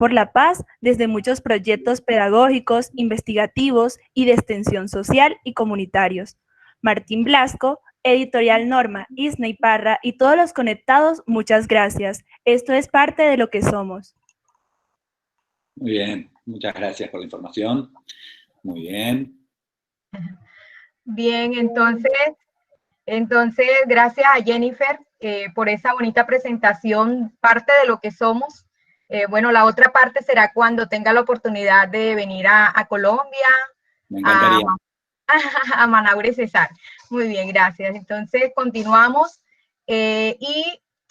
por la paz desde muchos proyectos pedagógicos, investigativos y de extensión social y comunitarios. Martín Blasco, Editorial Norma, Isney Parra y todos los conectados, muchas gracias. Esto es parte de lo que somos. Muy bien, muchas gracias por la información. Muy bien. Bien, entonces gracias a Jennifer por esa bonita presentación, parte de lo que somos. Bueno, la otra parte será cuando tenga la oportunidad de venir a Colombia, Me encantaría. a Manaure y Cesar. Muy bien, gracias. Entonces continuamos y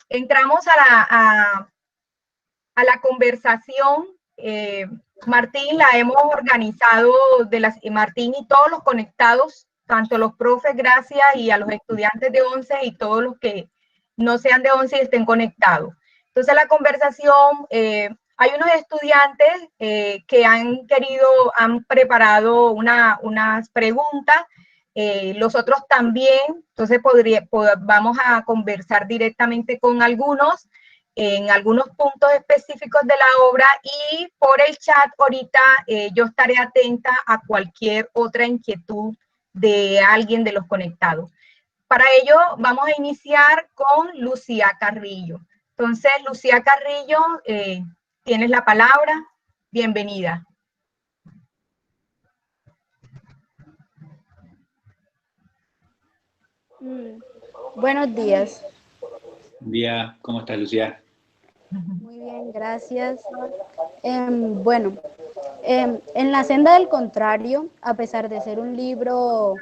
entramos a la conversación. Martín la hemos organizado, Martín y todos los conectados, tanto los profes, gracias, y a los estudiantes de 11 y todos los que no sean de 11 y estén conectados. Entonces la conversación, hay unos estudiantes que han preparado unas preguntas, los otros también, entonces vamos a conversar directamente con algunos en algunos puntos específicos de la obra, y por el chat ahorita yo estaré atenta a cualquier otra inquietud de alguien de los conectados. Para ello vamos a iniciar con Lucía Carrillo. Entonces, Lucía Carrillo, tienes la palabra. Bienvenida. Buenos días. Buen día, ¿cómo estás, Lucía? Muy bien, gracias. Bueno, en La senda del contrario, a pesar de ser un libro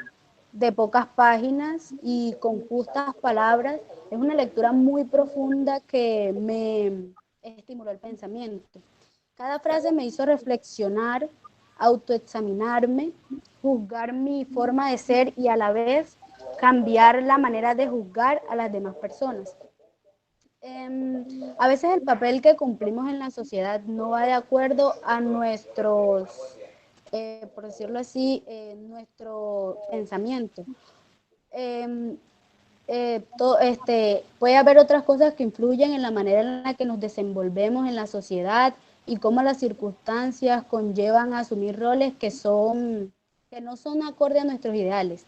de pocas páginas y con justas palabras, es una lectura muy profunda que me estimuló el pensamiento. Cada frase me hizo reflexionar, autoexaminarme, juzgar mi forma de ser y a la vez cambiar la manera de juzgar a las demás personas. A veces el papel que cumplimos en la sociedad no va de acuerdo a nuestros, por decirlo así, nuestro pensamiento. Puede haber otras cosas que influyen en la manera en la que nos desenvolvemos en la sociedad y cómo las circunstancias conllevan a asumir roles que no son acorde a nuestros ideales.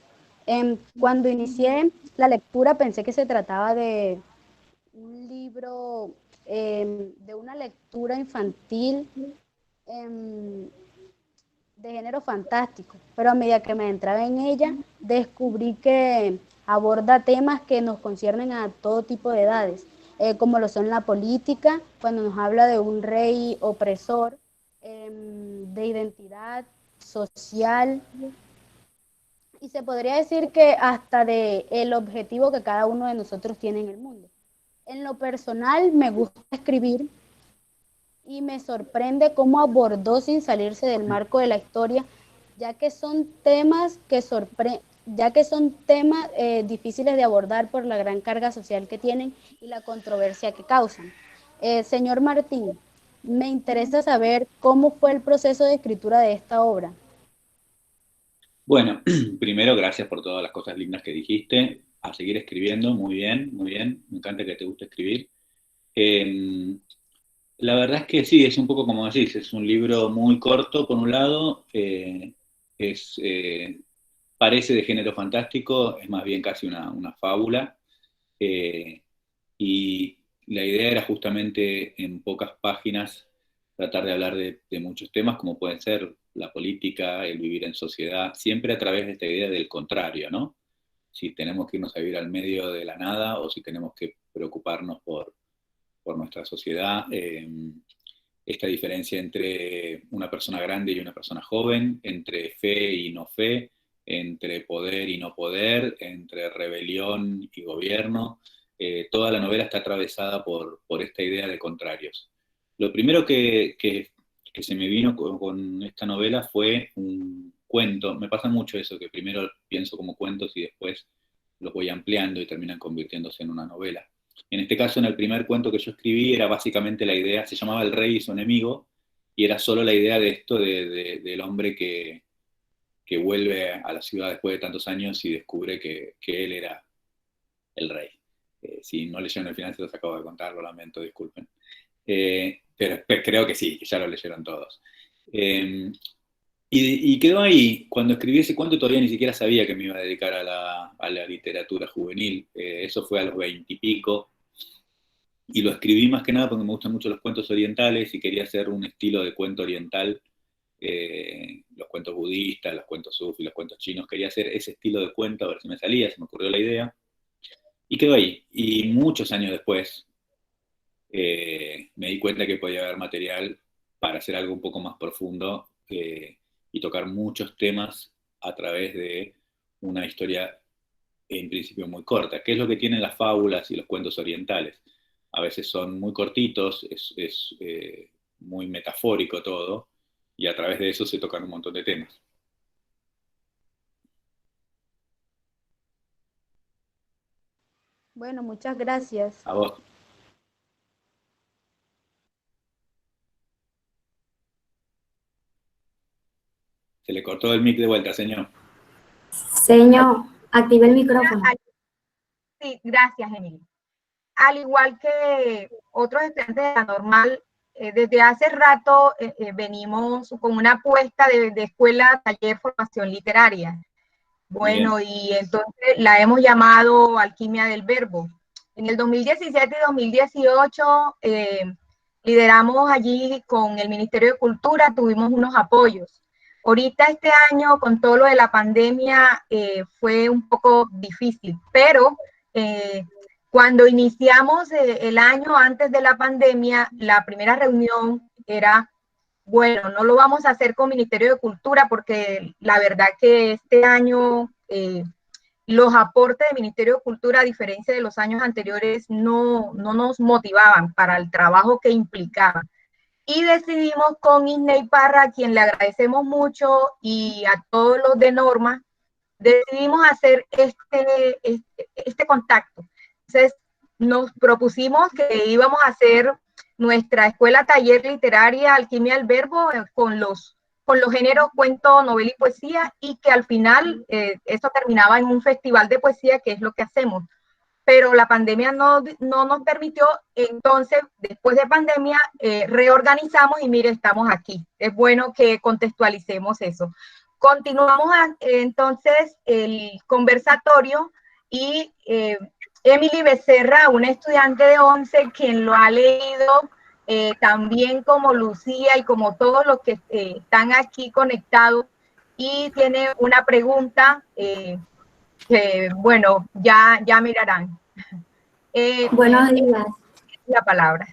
Cuando inicié la lectura pensé que se trataba de un libro, de una lectura infantil de género fantástico, pero a medida que me entraba en ella, descubrí que aborda temas que nos conciernen a todo tipo de edades, como lo son la política, cuando nos habla de un rey opresor, de identidad social, y se podría decir que hasta de el objetivo que cada uno de nosotros tiene en el mundo. En lo personal me gusta escribir y me sorprende cómo abordó sin salirse del marco de la historia, ya que son temas difíciles de abordar por la gran carga social que tienen y la controversia que causan. Señor Martín, me interesa saber cómo fue el proceso de escritura de esta obra. Bueno, primero gracias por todas las cosas lindas que dijiste. A seguir escribiendo, muy bien, muy bien. Me encanta que te guste escribir. La verdad es que sí, es un poco como decís, es un libro muy corto por un lado, parece de género fantástico, es más bien casi una fábula, y la idea era justamente en pocas páginas tratar de hablar de muchos temas como pueden ser la política, el vivir en sociedad, siempre a través de esta idea del contrario, ¿no? Si tenemos que irnos a vivir al medio de la nada o si tenemos que preocuparnos por nuestra sociedad, esta diferencia entre una persona grande y una persona joven, entre fe y no fe, entre poder y no poder, entre rebelión y gobierno. Toda la novela está atravesada por esta idea de contrarios. Lo primero que se me vino con esta novela fue un cuento. Me pasa mucho eso, que primero pienso como cuentos y después los voy ampliando y terminan convirtiéndose en una novela. En este caso, en el primer cuento que yo escribí, era básicamente la idea, se llamaba El rey y su enemigo, y era solo la idea de esto, del hombre que vuelve a la ciudad después de tantos años y descubre que él era el rey. Si no leyeron el final, se los acabo de contar, lo lamento, disculpen. pero creo que sí, que ya lo leyeron todos. Y quedó ahí. Cuando escribí ese cuento todavía ni siquiera sabía que me iba a dedicar a la literatura juvenil. Eso fue a los 20 y pico. Y lo escribí más que nada porque me gustan mucho los cuentos orientales y quería hacer un estilo de cuento oriental. Los cuentos budistas, los cuentos sufis, los cuentos chinos. Quería hacer ese estilo de cuento, a ver si me salía, se me ocurrió la idea. Y quedó ahí. Y muchos años después me di cuenta que podía haber material para hacer algo un poco más profundo y tocar muchos temas a través de una historia en principio muy corta, que es lo que tienen las fábulas y los cuentos orientales. A veces son muy cortitos, es muy metafórico todo, y a través de eso se tocan un montón de temas. Bueno, muchas gracias. A vos. Se le cortó el mic de vuelta, señor. Señor, active el micrófono. Sí, gracias, Emily. Al igual que otros estudiantes de la normal, desde hace rato venimos con una apuesta de escuela, taller, formación literaria. Bueno, Bien. y entonces la hemos llamado Alquimia del Verbo. En el 2017 y 2018 lideramos allí con el Ministerio de Cultura, tuvimos unos apoyos. Ahorita este año, con todo lo de la pandemia, fue un poco difícil, pero cuando iniciamos el año antes de la pandemia, la primera reunión era, bueno, no lo vamos a hacer con Ministerio de Cultura porque la verdad que este año los aportes del Ministerio de Cultura, a diferencia de los años anteriores, no nos motivaban para el trabajo que implicaba. Y decidimos con Isney Parra, a quien le agradecemos mucho, y a todos los de Norma, decidimos hacer este contacto. Entonces, nos propusimos que íbamos a hacer nuestra escuela taller literaria Alquimia del Verbo con los géneros cuento, novela y poesía, y que al final eso terminaba en un festival de poesía, que es lo que hacemos. Pero la pandemia no nos permitió, entonces, después de pandemia, reorganizamos y mire, estamos aquí. Es bueno que contextualicemos eso. Continuamos entonces el conversatorio y Emily Becerra, una estudiante de 11, quien lo ha leído también como Lucía y como todos los que están aquí conectados, y tiene una pregunta que, bueno, ya mirarán. Buenos días. La palabra.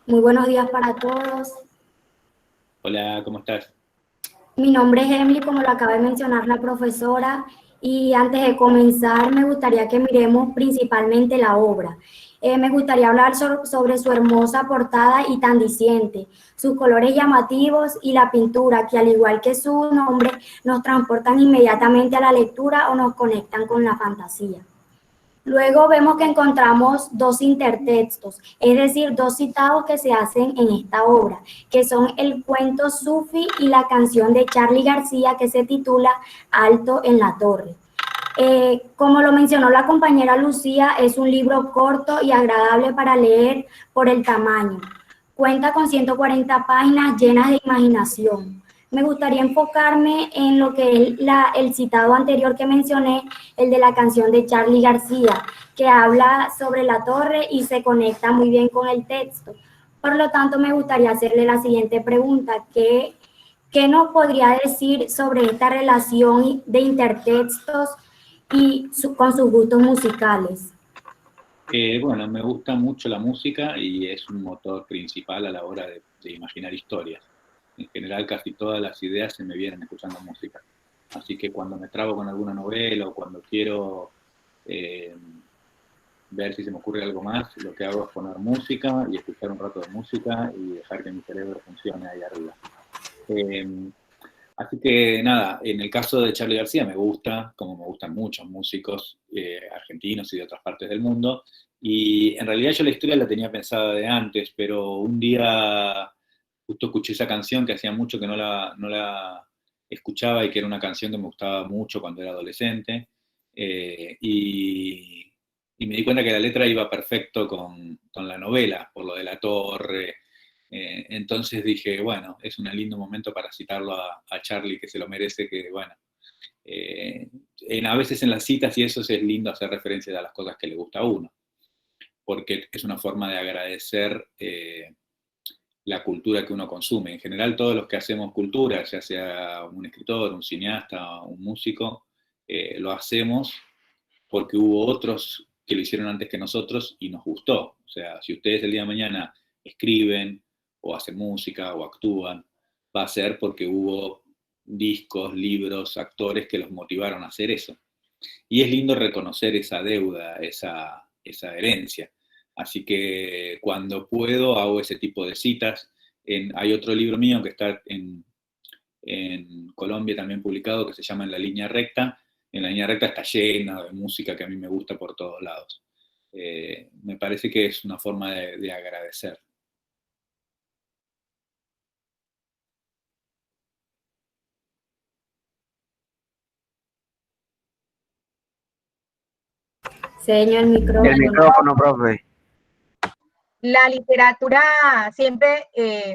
Muy buenos días para todos. Hola, ¿cómo estás? Mi nombre es Emily, como lo acaba de mencionar la profesora, y antes de comenzar me gustaría que miremos principalmente la obra. Me gustaría hablar sobre su hermosa portada y tan diciente, sus colores llamativos y la pintura, que al igual que su nombre, nos transportan inmediatamente a la lectura o nos conectan con la fantasía. Luego vemos que encontramos dos intertextos, es decir, dos citados que se hacen en esta obra, que son el cuento Sufi y la canción de Charly García que se titula Alto en la Torre. Como lo mencionó la compañera Lucía, es un libro corto y agradable para leer por el tamaño. Cuenta con 140 páginas llenas de imaginación. Me gustaría enfocarme en lo que es el citado anterior que mencioné, el de la canción de Charly García, que habla sobre la torre y se conecta muy bien con el texto. Por lo tanto, me gustaría hacerle la siguiente pregunta: ¿qué nos podría decir sobre esta relación de intertextos y con sus gustos musicales? Bueno, me gusta mucho la música y es un motor principal a la hora de imaginar historias. En general, casi todas las ideas se me vienen escuchando música. Así que cuando me trabo con alguna novela o cuando quiero ver si se me ocurre algo más, lo que hago es poner música y escuchar un rato de música y dejar que mi cerebro funcione ahí arriba. Así que nada, en el caso de Charly García me gusta, como me gustan muchos músicos argentinos y de otras partes del mundo, y en realidad yo la historia la tenía pensada de antes, pero un día justo escuché esa canción que hacía mucho que no la escuchaba y que era una canción que me gustaba mucho cuando era adolescente, y y me di cuenta que la letra iba perfecto con la novela, por lo de la torre. Entonces dije, bueno, es un lindo momento para citarlo a Charlie, que se lo merece, que bueno, a veces en las citas y eso es lindo hacer referencia a las cosas que le gusta a uno, porque es una forma de agradecer la cultura que uno consume. En general, todos los que hacemos cultura, ya sea un escritor, un cineasta, un músico, lo hacemos porque hubo otros que lo hicieron antes que nosotros y nos gustó. O sea, si ustedes el día de mañana escriben o hacen música o actúan, va a ser porque hubo discos, libros, actores que los motivaron a hacer eso. Y es lindo reconocer esa deuda, esa herencia. Así que cuando puedo hago ese tipo de citas. Hay otro libro mío que está en Colombia también publicado que se llama En la línea recta. En la línea recta está llena de música que a mí me gusta por todos lados. Me parece que es una forma de agradecer. Señor, el micrófono. El micrófono, profe. La literatura siempre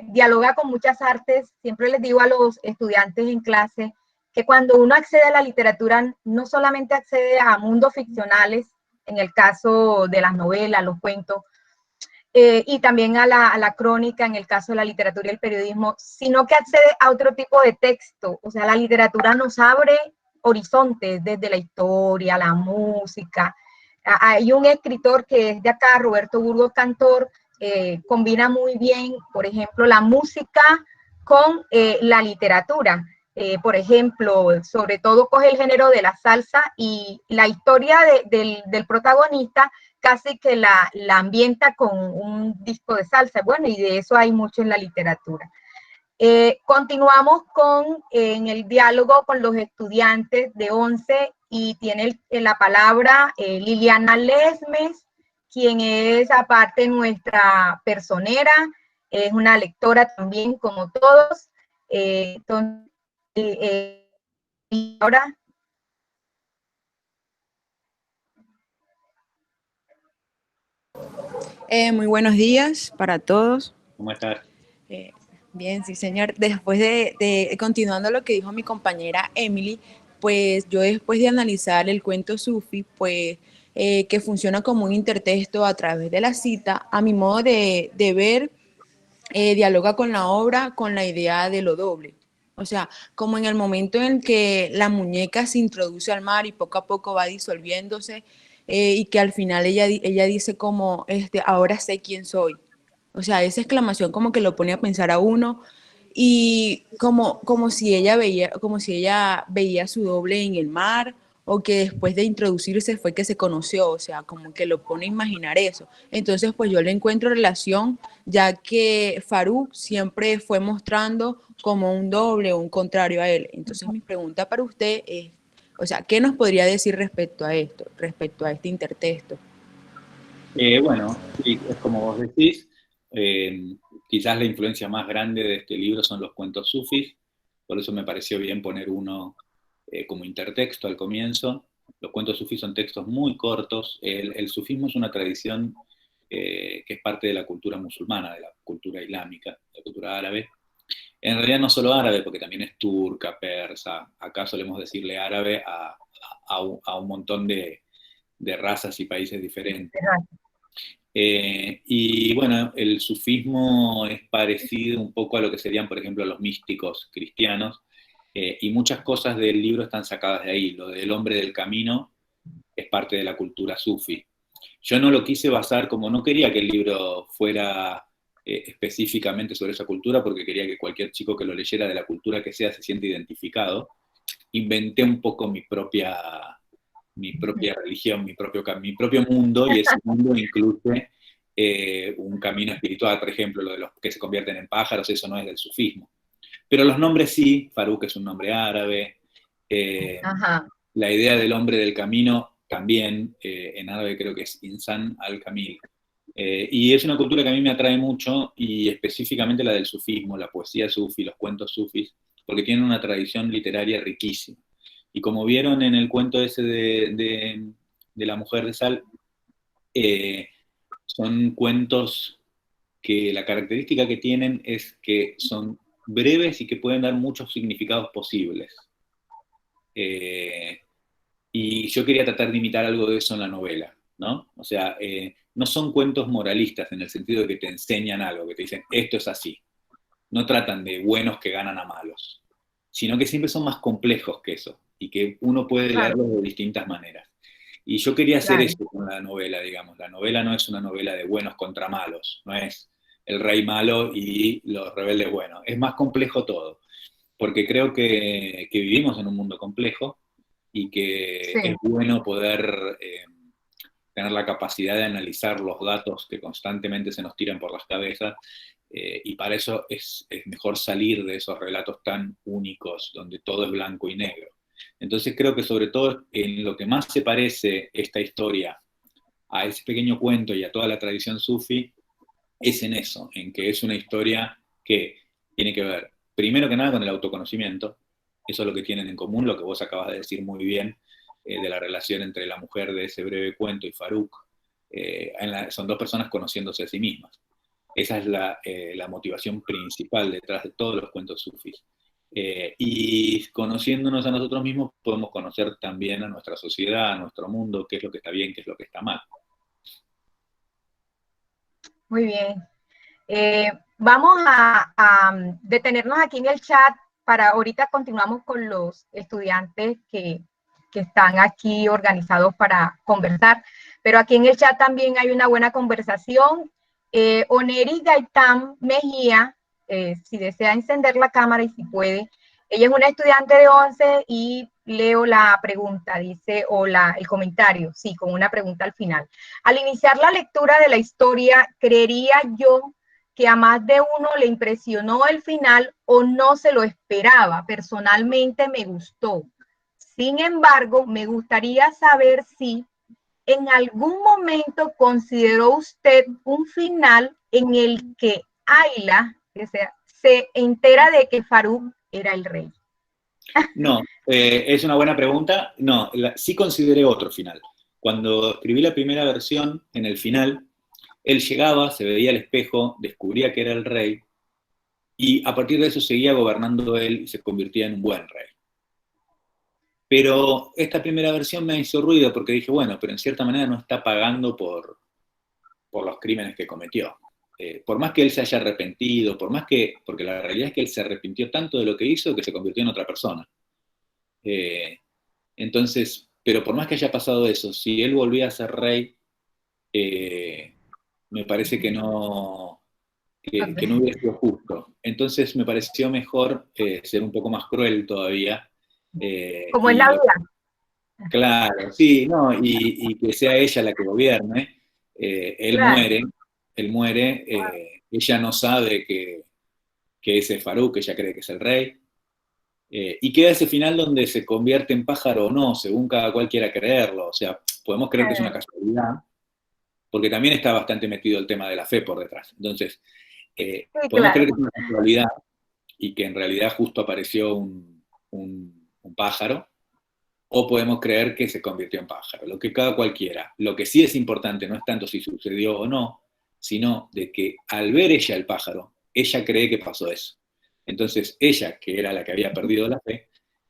dialoga con muchas artes. Siempre les digo a los estudiantes en clase que cuando uno accede a la literatura, no solamente accede a mundos ficcionales, en el caso de las novelas, los cuentos, y también a la crónica, en el caso de la literatura y el periodismo, sino que accede a otro tipo de texto. O sea, la literatura nos abre horizontes desde la historia, la música. Hay un escritor que es de acá, Roberto Burgos Cantor, combina muy bien, por ejemplo, la música con la literatura. Por ejemplo, sobre todo coge el género de la salsa y la historia del protagonista casi que la ambienta con un disco de salsa. Bueno, y de eso hay mucho en la literatura. Continuamos en el diálogo con los estudiantes de 11 y tiene la palabra Liliana Lesmes, quien es aparte nuestra personera, es una lectora también como todos. Entonces, ahora... Muy buenos días para todos. ¿Cómo estás? Bien, sí, señor. Después de continuando lo que dijo mi compañera Emily, pues yo después de analizar el cuento Sufi, pues que funciona como un intertexto a través de la cita, a mi modo de ver, dialoga con la obra con la idea de lo doble. O sea, como en el momento en que la muñeca se introduce al mar y poco a poco va disolviéndose, y que al final ella dice como, ahora sé quién soy. O sea, esa exclamación como que lo pone a pensar a uno y como si ella veía su doble en el mar o que después de introducirse fue que se conoció, o sea, como que lo pone a imaginar eso. Entonces, pues yo le encuentro relación, ya que Farouk siempre fue mostrando como un doble o un contrario a él. Entonces, mi pregunta para usted es, o sea, ¿qué nos podría decir respecto a esto, respecto a este intertexto? Bueno, sí, es como vos decís, quizás la influencia más grande de este libro son los cuentos sufis, por eso me pareció bien poner uno como intertexto al comienzo. Los cuentos sufis son textos muy cortos. El sufismo es una tradición que es parte de la cultura musulmana, de la cultura islámica, de la cultura árabe. En realidad no solo árabe, porque también es turca, persa. Acá solemos decirle árabe a un montón de razas y países diferentes. Y bueno, el sufismo es parecido un poco a lo que serían, por ejemplo, los místicos cristianos, y muchas cosas del libro están sacadas de ahí. Lo del hombre del camino es parte de la cultura sufi. Yo no lo quise basar, como no quería que el libro fuera específicamente sobre esa cultura, porque quería que cualquier chico que lo leyera de la cultura que sea se sienta identificado. Inventé un poco mi propia religión, mi propio mundo, y ese mundo incluye un camino espiritual, por ejemplo, lo de los que se convierten en pájaros, eso no es del sufismo. Pero los nombres sí, Farouk es un nombre árabe, la idea del hombre del camino también, en árabe creo que es Insan al-Kamil. Y es una cultura que a mí me atrae mucho, y específicamente la del sufismo, la poesía sufi, los cuentos sufis, porque tienen una tradición literaria riquísima. Y como vieron en el cuento ese de la mujer de sal, son cuentos que la característica que tienen es que son breves y que pueden dar muchos significados posibles. Y yo quería tratar de imitar algo de eso en la novela, ¿no? O sea, no son cuentos moralistas en el sentido de que te enseñan algo, que te dicen, esto es así. No tratan de buenos que ganan a malos, sino que siempre son más complejos que eso, y que uno puede leerlos de distintas maneras. Y yo quería hacer eso con la novela, digamos. La novela no es una novela de buenos contra malos, no es el rey malo y los rebeldes buenos. Es más complejo todo, porque creo que vivimos en un mundo complejo y que es bueno poder tener la capacidad de analizar los datos que constantemente se nos tiran por las cabezas, y para eso es mejor salir de esos relatos tan únicos, donde todo es blanco y negro. Entonces creo que sobre todo en lo que más se parece esta historia a ese pequeño cuento y a toda la tradición sufi, es en eso, en que es una historia que tiene que ver, primero que nada, con el autoconocimiento. Eso es lo que tienen en común, lo que vos acabas de decir muy bien, de la relación entre la mujer de ese breve cuento y Farouk. Son dos personas conociéndose a sí mismas. Esa es la motivación principal detrás de todos los cuentos sufis. Y conociéndonos a nosotros mismos podemos conocer también a nuestra sociedad, a nuestro mundo, qué es lo que está bien, qué es lo que está mal. Muy bien. Vamos a detenernos aquí en el chat para ahorita continuamos con los estudiantes que están aquí organizados para conversar, pero aquí en el chat también hay una buena conversación. Oneri Gaitán Mejía, si desea encender la cámara y si puede, ella es una estudiante de 11 y leo la pregunta, dice, o el comentario, sí, con una pregunta al final. Al iniciar la lectura de la historia, creería yo que a más de uno le impresionó el final o no se lo esperaba. Personalmente me gustó. Sin embargo, me gustaría saber si en algún momento consideró usted un final en el que Ayla se entera de que Farouk era el rey. No, es una buena pregunta. No, sí consideré otro final. Cuando escribí la primera versión, en el final, él llegaba, se veía al espejo, descubría que era el rey, y a partir de eso seguía gobernando él y se convertía en un buen rey. Pero esta primera versión me hizo ruido porque dije, bueno, pero en cierta manera no está pagando por los crímenes que cometió. Por más que él se haya arrepentido, porque la realidad es que él se arrepintió tanto de lo que hizo que se convirtió en otra persona. Entonces, pero por más que haya pasado eso, si él volvía a ser rey, me parece que no hubiera sido justo. Entonces me pareció mejor ser un poco más cruel todavía. Como en la vida. Claro, sí, no, y que sea ella la que gobierne. Él muere, ella no sabe que ese es Farouk, ella cree que es el rey. Y queda ese final donde se convierte en pájaro o no, según cada cual quiera creerlo. O sea, podemos creer que es una casualidad, porque también está bastante metido el tema de la fe por detrás. Entonces, podemos creer que es una casualidad y que en realidad justo apareció un pájaro, o podemos creer que se convirtió en pájaro, lo que cada cual quiera. Lo que sí es importante no es tanto si sucedió o no, sino de que al ver ella el pájaro, ella cree que pasó eso. Entonces ella, que era la que había perdido la fe,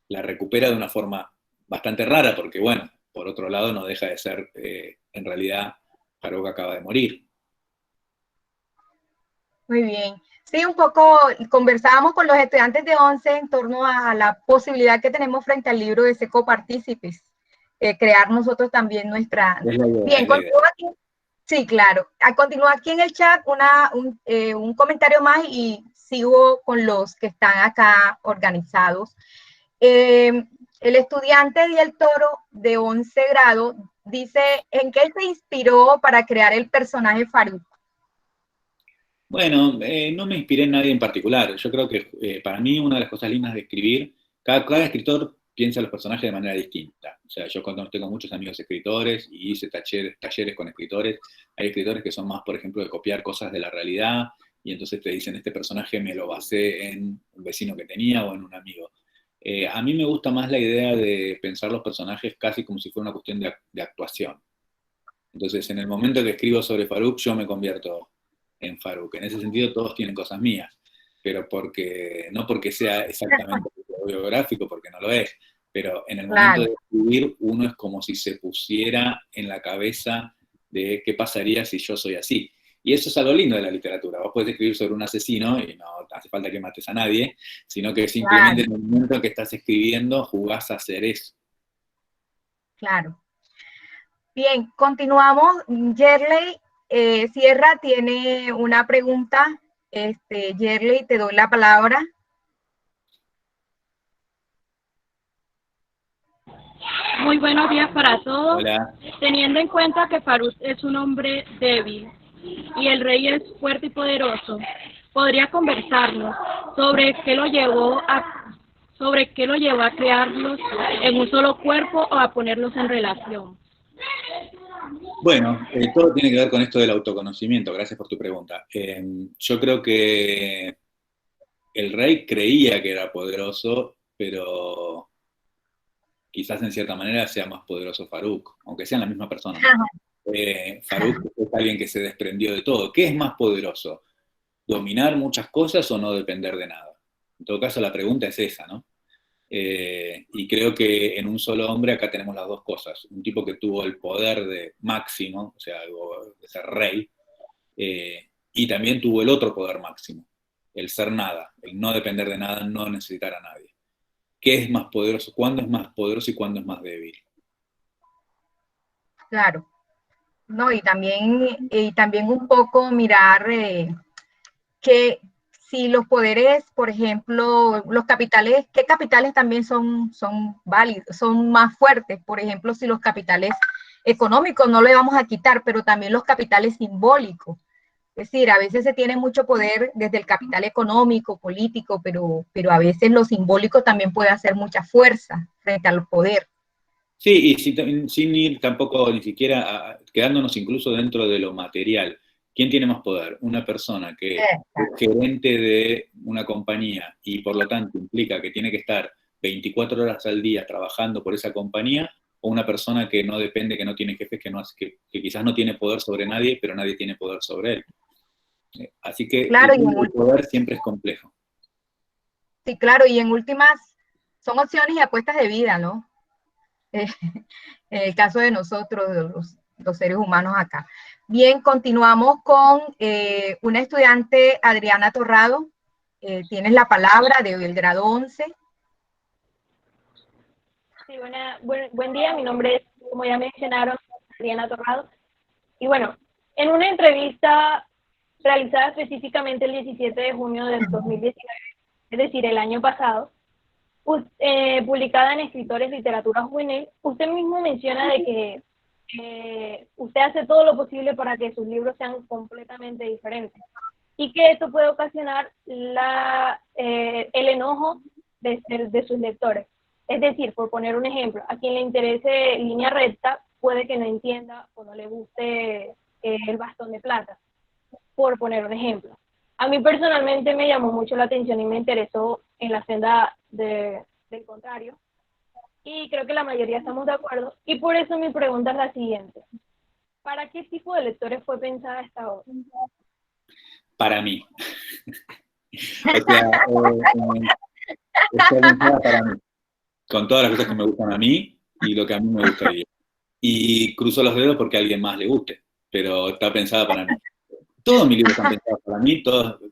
la recupera de una forma bastante rara, porque bueno, por otro lado no deja de ser, en realidad, Farouk acaba de morir. Muy bien. Sí, un poco conversábamos con los estudiantes de 11 en torno a la posibilidad que tenemos frente al libro de Secopartícipes, crear nosotros también nuestra... Bien, continúa aquí. Sí, claro. Continúa aquí en el chat un comentario más y sigo con los que están acá organizados. El estudiante Diel Toro de 11 grado dice, ¿en qué se inspiró para crear el personaje Farouk? Bueno, no me inspiré en nadie en particular. Yo creo que para mí una de las cosas lindas de escribir, cada escritor piensa los personajes de manera distinta. O sea, yo tengo muchos amigos escritores y hice talleres con escritores. Hay escritores que son más, por ejemplo, de copiar cosas de la realidad y entonces te dicen, este personaje me lo basé en un vecino que tenía o en un amigo. A mí me gusta más la idea de pensar los personajes casi como si fuera una cuestión de actuación. Entonces, en el momento que escribo sobre Farouk, yo me convierto en Farouk. En ese sentido, todos tienen cosas mías, pero no porque sea exactamente autobiográfico, porque no lo es, pero en el momento de escribir, uno es como si se pusiera en la cabeza de qué pasaría si yo soy así. Y eso es algo lindo de la literatura. Vos podés escribir sobre un asesino y no hace falta que mates a nadie, sino que simplemente en el momento en que estás escribiendo jugás a hacer eso. Claro. Bien, continuamos. Yerley Sierra tiene una pregunta. Yerley, te doy la palabra. Muy buenos días para todos. Hola. Teniendo en cuenta que Farouk es un hombre débil y el rey es fuerte y poderoso, ¿podría conversarnos sobre qué lo llevó a crearlos en un solo cuerpo o a ponerlos en relación? Bueno, todo tiene que ver con esto del autoconocimiento. Gracias por tu pregunta. Yo creo que el rey creía que era poderoso, pero quizás en cierta manera sea más poderoso Farouk, aunque sean la misma persona. Farouk es alguien que se desprendió de todo. ¿Qué es más poderoso? ¿Dominar muchas cosas o no depender de nada? En todo caso, la pregunta es esa, ¿no? Y creo que en un solo hombre acá tenemos las dos cosas. Un tipo que tuvo el poder de máximo, o sea, de ser rey, y también tuvo el otro poder máximo, el ser nada, el no depender de nada, no necesitar a nadie. ¿Qué es más poderoso? ¿Cuándo es más poderoso y cuándo es más débil? Claro. No, y también un poco mirar que si los poderes, por ejemplo, los capitales, ¿qué capitales también son válidos, son más fuertes? Por ejemplo, si los capitales económicos no le vamos a quitar, pero también los capitales simbólicos. Es decir, a veces se tiene mucho poder desde el capital económico, político, pero a veces lo simbólico también puede hacer mucha fuerza frente al poder. Sí, y sin ir tampoco ni siquiera quedándonos incluso dentro de lo material. ¿Quién tiene más poder? Una persona que es gerente de una compañía y por lo tanto implica que tiene que estar 24 horas al día trabajando por esa compañía, o una persona que no depende, que no tiene jefes, que quizás no tiene poder sobre nadie, pero nadie tiene poder sobre él. Así que claro, el poder siempre es complejo. Sí, claro, y en últimas son opciones y apuestas de vida, ¿no? En el caso de nosotros, los seres humanos acá. Bien, continuamos con una estudiante, Adriana Torrado. Tienes la palabra del grado 11. Sí, buen día, mi nombre es, como ya mencionaron, Adriana Torrado. Y bueno, en una entrevista realizada específicamente el 17 de junio del 2019, es decir, el año pasado, publicada en Escritores Literatura Juvenil, usted mismo menciona de que usted hace todo lo posible para que sus libros sean completamente diferentes y que esto puede ocasionar el enojo de sus lectores. Es decir, por poner un ejemplo, a quien le interese Línea Recta puede que no entienda o no le guste El Bastón de Plata, por poner un ejemplo. A mí personalmente me llamó mucho la atención y me interesó en la senda del contrario, y creo que la mayoría estamos de acuerdo, y por eso mi pregunta es la siguiente: ¿para qué tipo de lectores fue pensada esta obra? Para mí. O sea, está pensada para mí, con todas las cosas que me gustan a mí y lo que a mí me gustaría. Y cruzo los dedos porque a alguien más le guste, pero está pensada para mí. Todos mis libros están pensados para mí,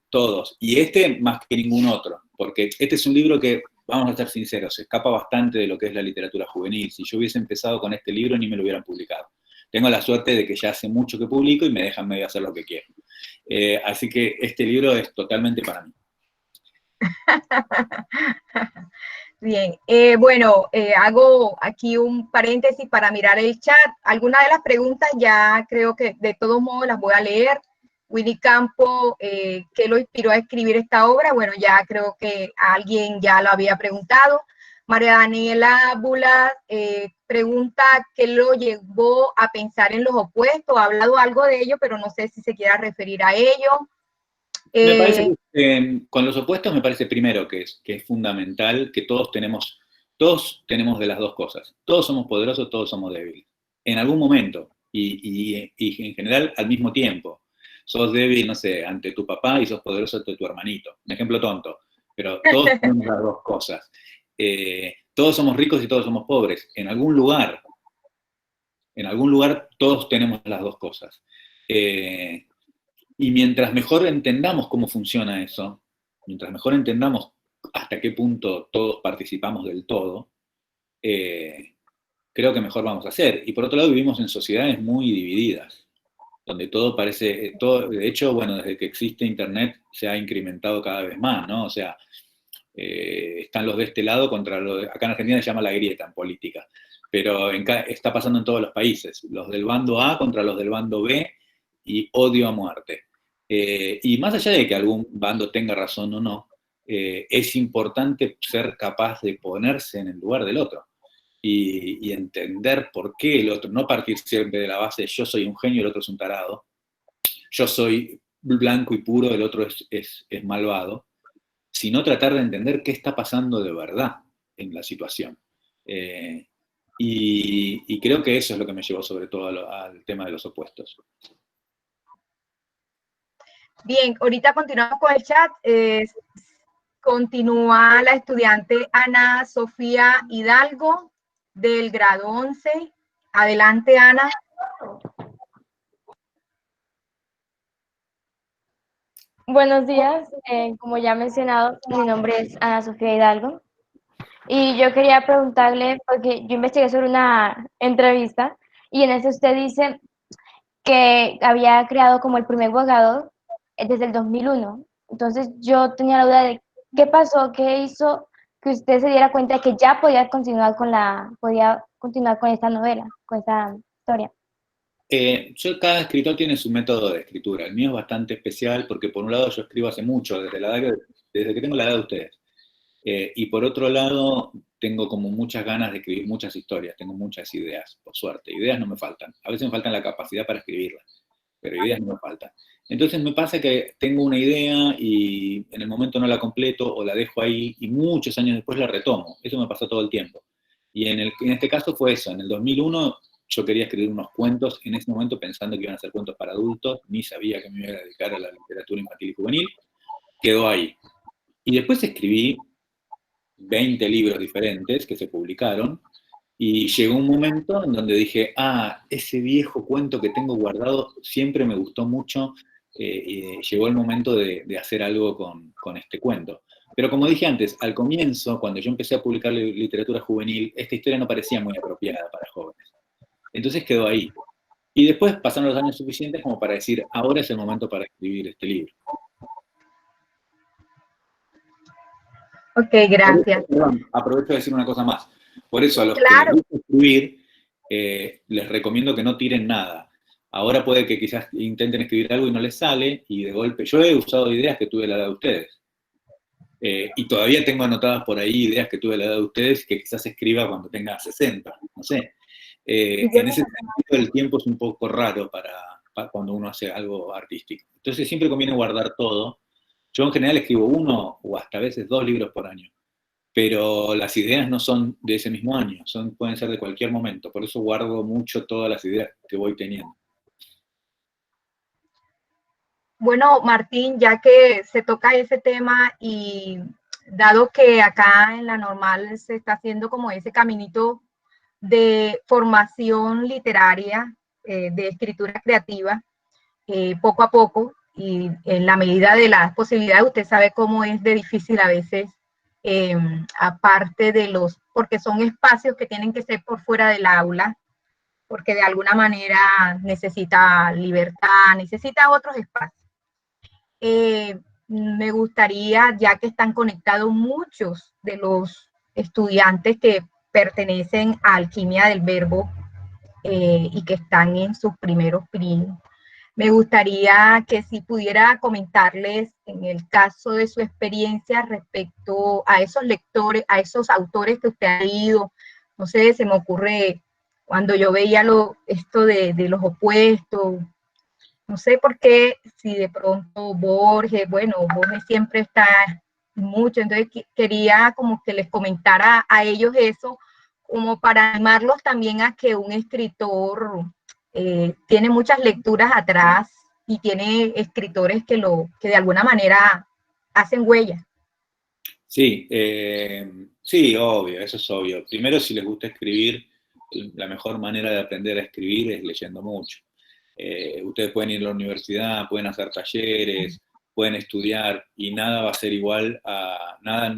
todos. Y este más que ningún otro, porque este es un libro que, vamos a ser sinceros, se escapa bastante de lo que es la literatura juvenil. Si yo hubiese empezado con este libro, ni me lo hubieran publicado. Tengo la suerte de que ya hace mucho que publico y me dejan medio hacer lo que quiero. Así que este libro es totalmente para mí. Bien, bueno, hago aquí un paréntesis para mirar el chat. Algunas de las preguntas ya creo que de todos modos las voy a leer. Willy Campo, ¿qué lo inspiró a escribir esta obra? Bueno, ya creo que alguien ya lo había preguntado. María Daniela Bula pregunta qué lo llevó a pensar en los opuestos. Ha hablado algo de ello, pero no sé si se quiera referir a ello. Me parece que con los opuestos me parece primero que es fundamental que todos tenemos de las dos cosas. Todos somos poderosos, todos somos débiles. En algún momento, y en general al mismo tiempo. Sos débil, no sé, ante tu papá y sos poderoso ante tu hermanito. Un ejemplo tonto, pero todos tenemos las dos cosas. Todos somos ricos y todos somos pobres. En algún lugar todos tenemos las dos cosas. Y mientras mejor entendamos cómo funciona eso, mientras mejor entendamos hasta qué punto todos participamos del todo, creo que mejor vamos a hacer. Y por otro lado, vivimos en sociedades muy divididas, donde todo parece, de hecho, bueno, desde que existe Internet se ha incrementado cada vez más, ¿no? O sea, están los de este lado contra los acá en Argentina se llama la grieta en política, pero está pasando en todos los países, los del bando A contra los del bando B y odio a muerte. Y más allá de que algún bando tenga razón o no, es importante ser capaz de ponerse en el lugar del otro y entender por qué el otro, no partir siempre de la base de yo soy un genio y el otro es un tarado, yo soy blanco y puro, el otro es malvado, sino tratar de entender qué está pasando de verdad en la situación. Y creo que eso es lo que me llevó sobre todo al tema de los opuestos. Bien, ahorita continuamos con el chat. Continúa la estudiante Ana Sofía Hidalgo del grado 11. Adelante, Ana. Buenos días, como ya he mencionado, mi nombre es Ana Sofía Hidalgo y yo quería preguntarle, porque yo investigué sobre una entrevista y en eso usted dice que había creado como el primer borrador desde el 2001. Entonces yo tenía la duda de qué pasó, qué hizo que usted se diera cuenta de que ya podía continuar con esta novela, con esta historia. Cada escritor tiene su método de escritura. El mío es bastante especial porque por un lado yo escribo hace mucho, desde que tengo la edad de ustedes. Y por otro lado tengo como muchas ganas de escribir muchas historias, tengo muchas ideas, por suerte. Ideas no me faltan. A veces me faltan la capacidad para escribirlas, pero ideas no me faltan. Entonces me pasa que tengo una idea y en el momento no la completo o la dejo ahí y muchos años después la retomo. Eso me pasa todo el tiempo. Y en este caso fue eso. En el 2001 yo quería escribir unos cuentos, en ese momento pensando que iban a ser cuentos para adultos, ni sabía que me iba a dedicar a la literatura infantil y juvenil, quedó ahí. Y después escribí 20 libros diferentes que se publicaron, y llegó un momento en donde dije, ese viejo cuento que tengo guardado siempre me gustó mucho, llegó el momento de hacer algo con este cuento. Pero como dije antes, al comienzo, cuando yo empecé a publicar literatura juvenil, esta historia no parecía muy apropiada para jóvenes. Entonces quedó ahí. Y después pasaron los años suficientes como para decir, ahora es el momento para escribir este libro. Ok, gracias. Perdón, aprovecho de decir una cosa más. Por eso a los que les gusta escribir, les recomiendo que no tiren nada. Ahora puede que quizás intenten escribir algo y no les sale, y de golpe, yo he usado ideas que tuve la edad de ustedes. Y todavía tengo anotadas por ahí ideas que tuve la edad de ustedes que quizás escriba cuando tenga 60, no sé. En ese sentido el tiempo es un poco raro para cuando uno hace algo artístico. Entonces siempre conviene guardar todo. Yo en general escribo 1 o hasta a veces 2 libros por año, pero las ideas no son de ese mismo año, pueden ser de cualquier momento, por eso guardo mucho todas las ideas que voy teniendo. Bueno, Martín, ya que se toca ese tema y dado que acá en la normal se está haciendo como ese caminito de formación literaria, de escritura creativa, poco a poco, y en la medida de las posibilidades, usted sabe cómo es de difícil a veces, aparte de porque son espacios que tienen que ser por fuera del aula, porque de alguna manera necesita libertad, necesita otros espacios. Me gustaría, ya que están conectados muchos de los estudiantes que pertenecen a Alquimia del Verbo y que están en sus primeros PRIN, me gustaría que si pudiera comentarles en el caso de su experiencia respecto a esos lectores, a esos autores que usted ha leído. No sé, se me ocurre cuando yo veía esto de los opuestos. No sé por qué, si de pronto Borges siempre está mucho, entonces quería como que les comentara a ellos eso, como para animarlos también a que un escritor tiene muchas lecturas atrás y tiene escritores que de alguna manera hacen huella. Sí, sí, obvio, eso es obvio. Primero, si les gusta escribir, la mejor manera de aprender a escribir es leyendo mucho. Ustedes pueden ir a la universidad, pueden hacer talleres, pueden estudiar y nada va a ser igual a nada.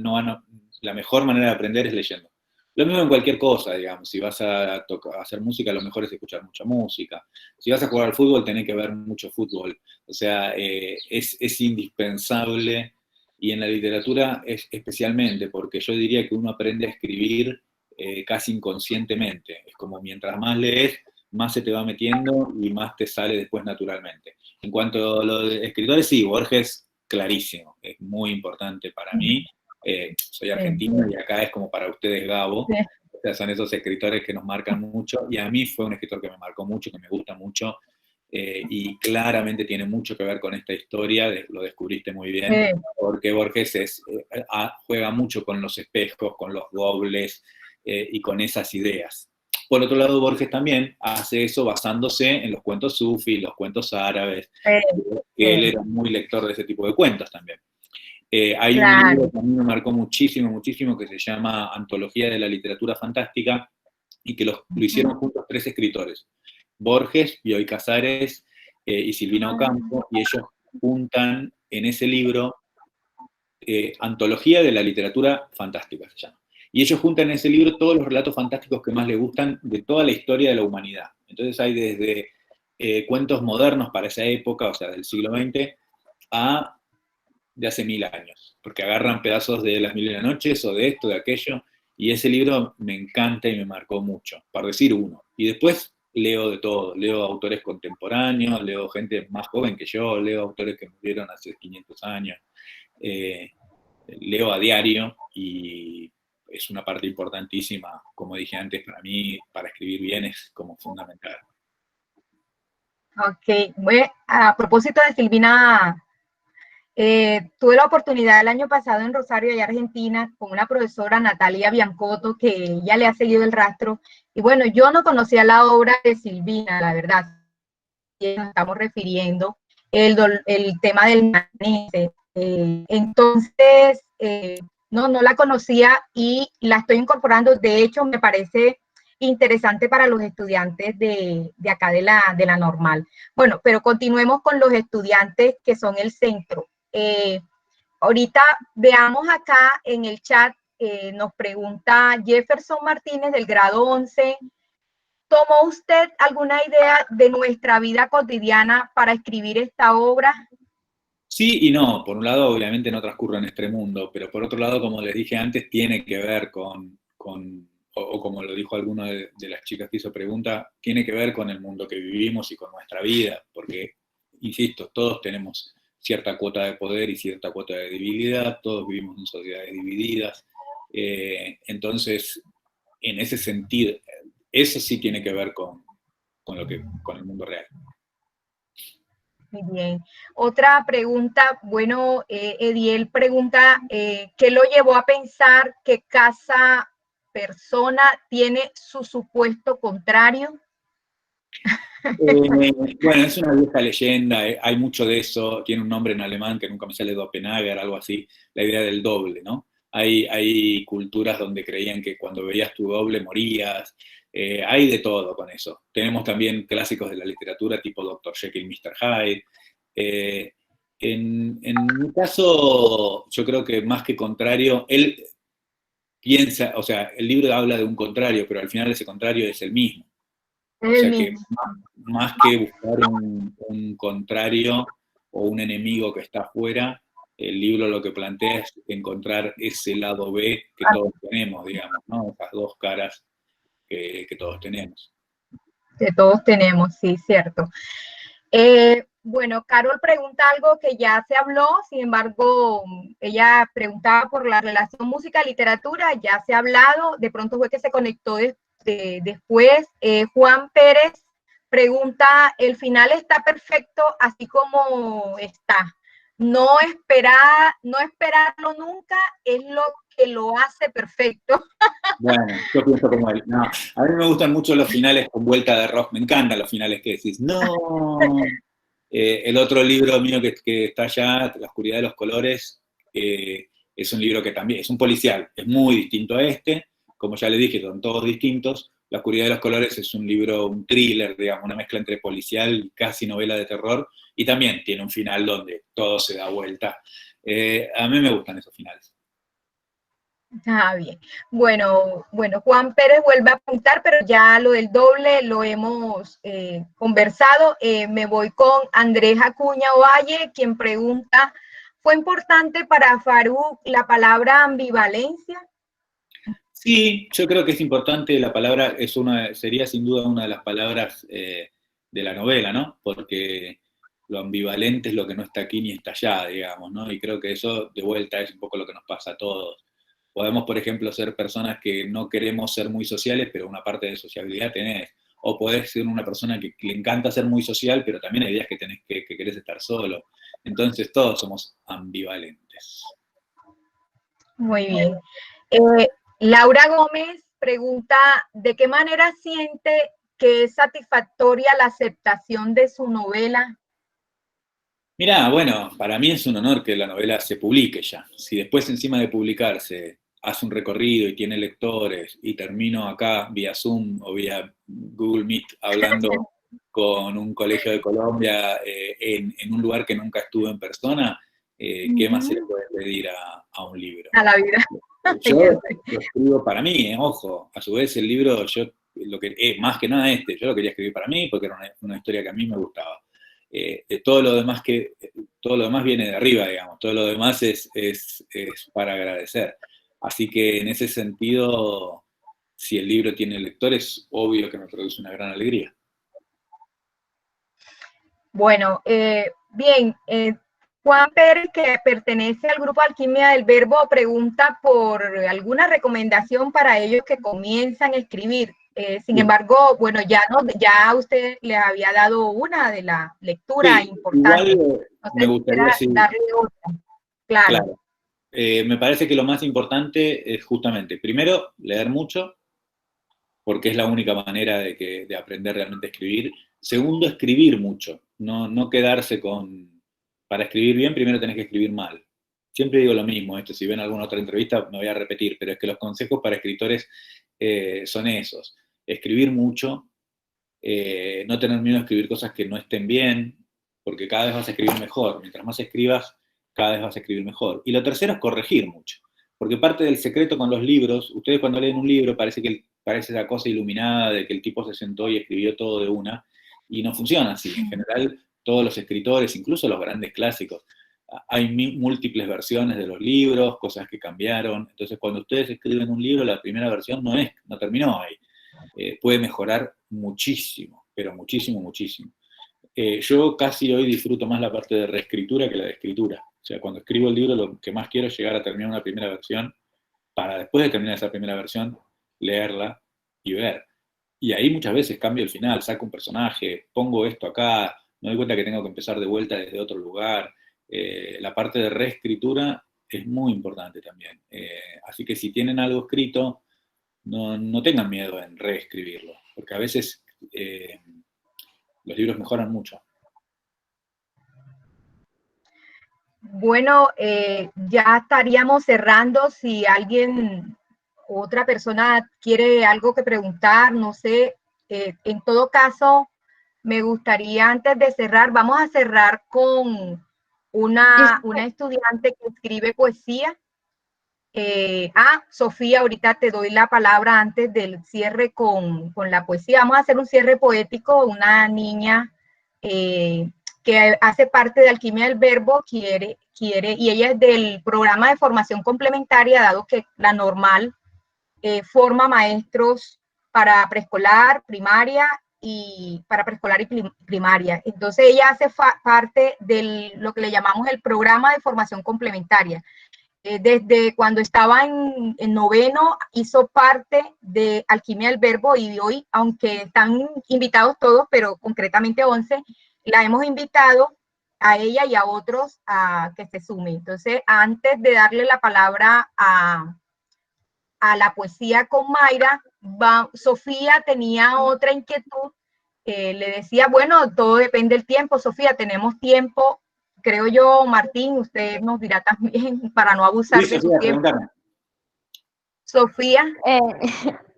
La mejor manera de aprender es leyendo. Lo mismo en cualquier cosa, digamos. Si vas a hacer música, lo mejor es escuchar mucha música. Si vas a jugar al fútbol, tenés que ver mucho fútbol. O sea, es indispensable. Y en la literatura es especialmente, porque yo diría que uno aprende a escribir casi inconscientemente. Es como mientras más lees, más se te va metiendo y más te sale después naturalmente. En cuanto a los escritores, sí, Borges, clarísimo, es muy importante para mí. Soy argentino y acá es como para ustedes, Gabo. Sí. O sea, son esos escritores que nos marcan mucho, y a mí fue un escritor que me marcó mucho, que me gusta mucho, y claramente tiene mucho que ver con esta historia, lo descubriste muy bien, porque Borges juega mucho con los espejos, con los dobles y con esas ideas. Por otro lado, Borges también hace eso basándose en los cuentos sufí, los cuentos árabes, que él era muy lector de ese tipo de cuentos también. Hay un libro que a mí me marcó muchísimo, muchísimo, que se llama Antología de la Literatura Fantástica, y que lo hicieron juntos 3 escritores, Borges, Bioy Casares y Silvina Ocampo, y ellos juntan en ese libro Antología de la Literatura Fantástica, se llama. Y ellos juntan en ese libro todos los relatos fantásticos que más les gustan de toda la historia de la humanidad. Entonces hay desde cuentos modernos para esa época, o sea, del siglo XX, a de hace 1000 años, porque agarran pedazos de Las Mil y una Noches o de esto, de aquello, y ese libro me encanta y me marcó mucho, para decir uno. Y después leo de todo, leo autores contemporáneos, leo gente más joven que yo, leo autores que murieron hace 500 años, leo a diario y es una parte importantísima, como dije antes, para mí, para escribir bien es como fundamental. Ok, bueno, a propósito de Silvina, tuve la oportunidad el año pasado en Rosario, allá Argentina, con una profesora, Natalia Biancotto, que ella le ha seguido el rastro. Y bueno, yo no conocía la obra de Silvina, la verdad. Nos estamos refiriendo el tema del manese. Entonces, no la conocía y la estoy incorporando. De hecho, me parece interesante para los estudiantes de acá de la normal. Bueno, pero continuemos con los estudiantes que son el centro. Ahorita veamos acá en el chat, nos pregunta Jefferson Martínez del grado 11. ¿Tomó usted alguna idea de nuestra vida cotidiana para escribir esta obra? Sí y no. Por un lado, obviamente no transcurre en este mundo, pero por otro lado, como les dije antes, tiene que ver o como lo dijo alguna de las chicas que hizo pregunta, tiene que ver con el mundo que vivimos y con nuestra vida, porque, insisto, todos tenemos cierta cuota de poder y cierta cuota de debilidad, todos vivimos en sociedades divididas, entonces, en ese sentido, eso sí tiene que ver con el mundo real. Muy bien. Otra pregunta, bueno, Ediel pregunta, ¿qué lo llevó a pensar que cada persona tiene su supuesto contrario? Bueno, es una vieja leyenda, hay mucho de eso, tiene un nombre en alemán que nunca me sale, Doppelganger, algo así, la idea del doble, ¿no? Hay culturas donde creían que cuando veías tu doble morías, hay de todo con eso. Tenemos también clásicos de la literatura tipo Dr. Jekyll, Mr. Hyde. En mi caso, yo creo que más que contrario, él piensa, o sea, el libro habla de un contrario, pero al final ese contrario es el mismo. O sea que más que buscar un contrario o un enemigo que está afuera, el libro lo que plantea es encontrar ese lado B que todos tenemos, digamos, ¿no? Esas dos caras que todos tenemos. Que todos tenemos, sí, cierto. Bueno, Carol pregunta algo que ya se habló, sin embargo, ella preguntaba por la relación música-literatura, ya se ha hablado, de pronto fue que se conectó después. Juan Pérez pregunta, ¿el final está perfecto así como está? No esperarlo nunca es lo que lo hace perfecto. Bueno, yo pienso como él. No, a mí me gustan mucho los finales con vuelta de arroz. Me encantan los finales que decís, no. El otro libro mío que está allá, La oscuridad de los colores, es un libro que también es un policial, es muy distinto a este. Como ya le dije, son todos distintos. La oscuridad de los colores es un libro, un thriller, digamos, una mezcla entre policial y casi novela de terror. Y también tiene un final donde todo se da vuelta. A mí me gustan esos finales. Ah, bien. Bueno, Juan Pérez vuelve a apuntar, pero ya lo del doble lo hemos conversado. Me voy con Andrés Acuña Ovalle, quien pregunta, ¿fue importante para Farouk la palabra ambivalencia? Sí, yo creo que es importante, la palabra sería sin duda una de las palabras de la novela, ¿no? Porque lo ambivalente es lo que no está aquí ni está allá, digamos, ¿no? Y creo que eso, de vuelta, es un poco lo que nos pasa a todos. Podemos, por ejemplo, ser personas que no queremos ser muy sociales, pero una parte de sociabilidad tenés. O podés ser una persona que le encanta ser muy social, pero también hay días que querés estar solo. Entonces todos somos ambivalentes. Muy bien. Laura Gómez pregunta, ¿de qué manera siente que es satisfactoria la aceptación de su novela? Mirá, bueno, para mí es un honor que la novela se publique ya. Si después encima de publicarse hace un recorrido y tiene lectores y termino acá vía Zoom o vía Google Meet hablando con un colegio de Colombia en un lugar que nunca estuve en persona, ¿qué más se le puede pedir a un libro? A la vida. Yo lo escribo para mí, ojo. A su vez el libro, más que nada yo lo quería escribir para mí porque era una historia que a mí me gustaba. Todo lo demás viene de arriba, digamos. Todo lo demás es para agradecer. Así que en ese sentido, si el libro tiene lectores, obvio que me produce una gran alegría. Bueno, bien. Juan Pérez, que pertenece al grupo Alquimia del Verbo, pregunta por alguna recomendación para ellos que comienzan a escribir. Sin embargo, bueno, ya usted les había dado una de la lectura importante. Igual me gustaría darle otra. Claro. Me parece que lo más importante es justamente, primero, leer mucho, porque es la única manera de aprender realmente a escribir. Segundo, escribir mucho, no quedarse para escribir bien, primero tenés que escribir mal. Siempre digo lo mismo, si ven alguna otra entrevista me voy a repetir, pero es que los consejos para escritores son esos. Escribir mucho, no tener miedo a escribir cosas que no estén bien, porque cada vez vas a escribir mejor. Mientras más escribas, cada vez vas a escribir mejor. Y lo tercero es corregir mucho, porque parte del secreto con los libros, ustedes cuando leen un libro parece esa cosa iluminada de que el tipo se sentó y escribió todo de una, y no funciona así. En general, todos los escritores, incluso los grandes clásicos, hay múltiples versiones de los libros, cosas que cambiaron. Entonces, cuando ustedes escriben un libro, la primera versión no terminó ahí. Puede mejorar muchísimo, pero muchísimo, muchísimo. Yo casi hoy disfruto más la parte de reescritura que la de escritura. O sea, cuando escribo el libro, lo que más quiero es llegar a terminar una primera versión, para después de terminar esa primera versión, leerla y ver. Y ahí muchas veces cambio el final, saco un personaje, pongo esto acá, me doy cuenta que tengo que empezar de vuelta desde otro lugar. La parte de reescritura es muy importante también. Así que si tienen algo escrito, no tengan miedo en reescribirlo, porque a veces los libros mejoran mucho. Bueno, ya estaríamos cerrando. Si otra persona quiere algo que preguntar, no sé, en todo caso, me gustaría antes de cerrar, vamos a cerrar con una estudiante que escribe poesía. Sofía, ahorita te doy la palabra antes del cierre con la poesía. Vamos a hacer un cierre poético. Una niña que hace parte de Alquimia del Verbo quiere, y ella es del programa de formación complementaria, dado que la normal forma maestros para preescolar, primaria y primaria. Entonces ella hace parte de lo que le llamamos el programa de formación complementaria. Desde cuando estaba en noveno, hizo parte de Alquimia del Verbo, y hoy, aunque están invitados todos, pero concretamente 11, la hemos invitado a ella y a otros a que se sumen. Entonces, antes de darle la palabra a a la poesía con Mayra, Sofía tenía otra inquietud. Le decía, bueno, todo depende del tiempo, Sofía, tenemos tiempo, creo yo, Martín, usted nos dirá también, para no abusar de su tiempo. Pregúntame. Sofía.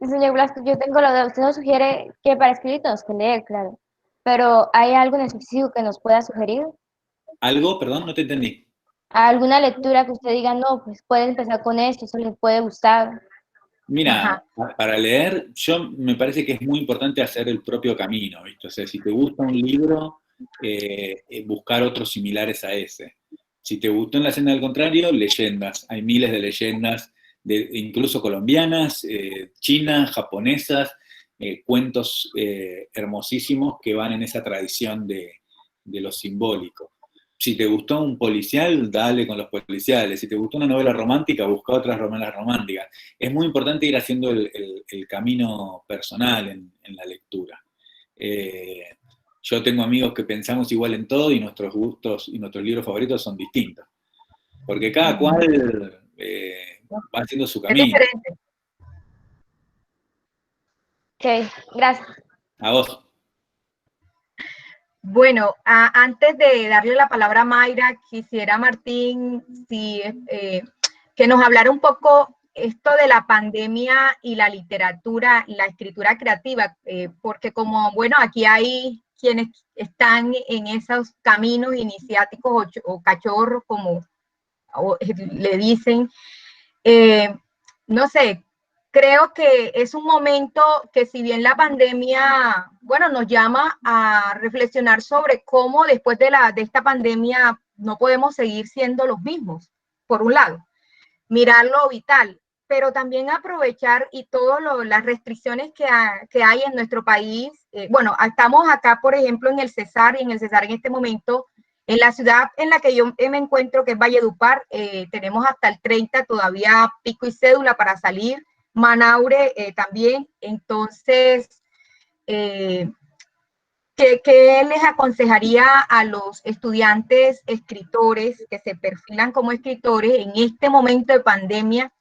Señor Blasco, yo tengo la duda. Usted nos sugiere que para escribir tenemos que leer, claro. Pero ¿hay algo en específico que nos pueda sugerir? ¿Algo? Perdón, no te entendí. ¿Alguna lectura que usted diga, no, pues puede empezar con esto, eso le puede gustar? Mira, para leer, me parece que es muy importante hacer el propio camino, ¿viste? O sea, si te gusta un libro, buscar otros similares a ese. Si te gustó En la senda del contrario, leyendas. Hay miles de leyendas, incluso colombianas, chinas, japonesas, cuentos hermosísimos que van en esa tradición de lo simbólico. Si te gustó un policial, dale con los policiales. Si te gustó una novela romántica, busca otras novelas románticas. Es muy importante ir haciendo el camino personal en la lectura. Yo tengo amigos que pensamos igual en todo y nuestros gustos y nuestros libros favoritos son distintos. Porque cada cual va haciendo su camino. Es diferente. Ok, gracias. A vos. Bueno, antes de darle la palabra a Mayra, quisiera, Martín, que nos hablara un poco esto de la pandemia y la literatura, la escritura creativa, porque como, bueno, aquí hay quienes están en esos caminos iniciáticos o cachorros, como le dicen, no sé, creo que es un momento que si bien la pandemia, bueno, nos llama a reflexionar sobre cómo después de esta pandemia no podemos seguir siendo los mismos, por un lado, mirar lo vital, pero también aprovechar y todas las restricciones que hay en nuestro país. Bueno, estamos acá, por ejemplo, en el Cesar, y en el Cesar en este momento, en la ciudad en la que yo me encuentro, que es Valledupar, tenemos hasta el 30 todavía pico y cédula para salir. Manaure también. Entonces, ¿qué les aconsejaría a los estudiantes escritores que se perfilan como escritores en este momento de pandemia?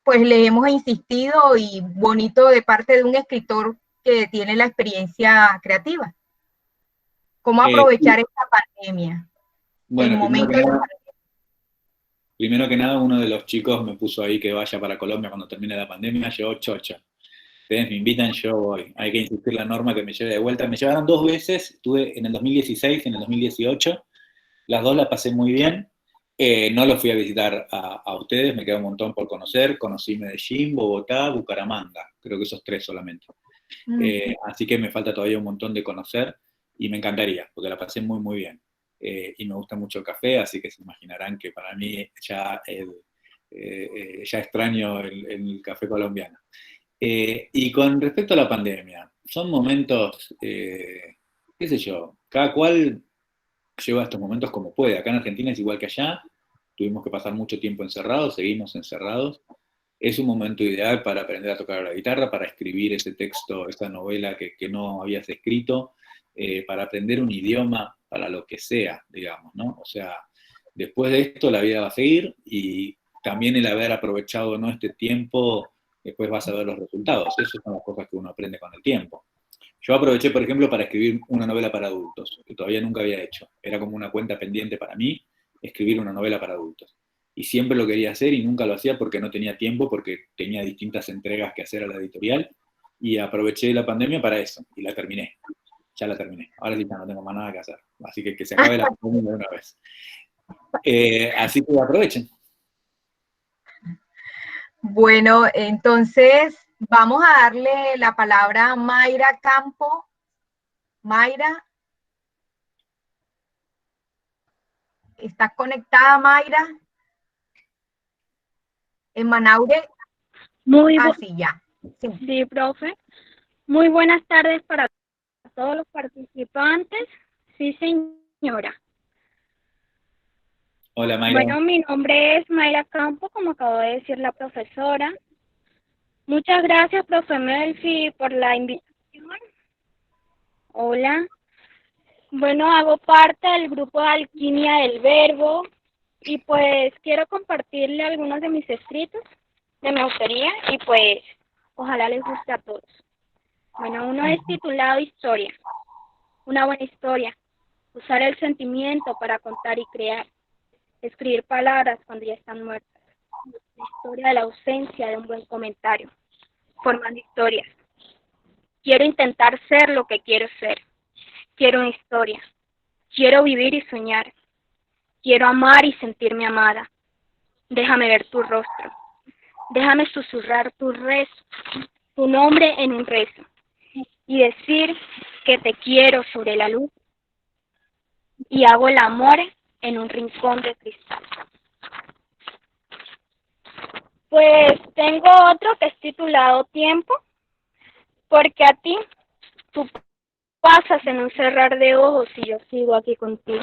Pues le hemos insistido, y bonito de parte de un escritor que tiene la experiencia creativa. ¿Cómo aprovechar esta pandemia? Bueno, primero que nada, uno de los chicos me puso ahí que vaya para Colombia cuando termine la pandemia, llegó chocha. Ustedes me invitan, yo voy. Hay que insistir la norma que me lleve de vuelta. Me llevaron 2 veces, estuve en el 2016 y en el 2018. Las 2 las pasé muy bien. No los fui a visitar a ustedes, me queda un montón por conocer. Conocí Medellín, Bogotá, Bucaramanga. Creo que esos 3 solamente. Así que me falta todavía un montón de conocer y me encantaría, porque la pasé muy, muy bien. Y me gusta mucho el café, así que se imaginarán que para mí ya extraño el café colombiano. Y con respecto a la pandemia, son momentos, qué sé yo, cada cual lleva estos momentos como puede. Acá en Argentina es igual que allá, tuvimos que pasar mucho tiempo encerrados, seguimos encerrados. Es un momento ideal para aprender a tocar la guitarra, para escribir ese texto, esa novela que no habías escrito, para aprender un idioma, para lo que sea, digamos, ¿no? O sea, después de esto la vida va a seguir y también el haber aprovechado, ¿no?, este tiempo, después vas a ver los resultados. Esas son las cosas que uno aprende con el tiempo. Yo aproveché, por ejemplo, para escribir una novela para adultos, que todavía nunca había hecho. Era como una cuenta pendiente para mí, escribir una novela para adultos. Y siempre lo quería hacer y nunca lo hacía porque no tenía tiempo, porque tenía distintas entregas que hacer a la editorial, y aproveché la pandemia para eso, y la terminé. Ya la terminé. Ahora sí ya no tengo más nada que hacer. Así que se acabe la pandemia de una vez. Así que aprovechen. Bueno, entonces vamos a darle la palabra a Mayra Campo. Mayra, ¿estás conectada, Mayra? En Manaure. Sí, ya. Sí, profe. Muy buenas tardes para todos los participantes. Sí, señora. Hola, Mayra. Bueno, mi nombre es Mayra Campo, como acabo de decir la profesora. Muchas gracias, profe Melfi, por la invitación. Hola. Bueno, hago parte del grupo de Alquimia del Verbo y pues quiero compartirle algunos de mis escritos. de mi autoría y pues ojalá les guste a todos. Bueno, uno es titulado Historia. Una buena historia. Usar el sentimiento para contar y crear. Escribir palabras cuando ya están muertas. La historia de la ausencia de un buen comentario. Formando historias. Quiero intentar ser lo que quiero ser. Quiero una historia. Quiero vivir y soñar. Quiero amar y sentirme amada. Déjame ver tu rostro. Déjame susurrar tu nombre en un rezo. Y decir que te quiero sobre la luz. Y hago el amor en un rincón de cristal. Pues tengo otro que es titulado Tiempo, porque a ti, tú pasas en un cerrar de ojos y yo sigo aquí contigo.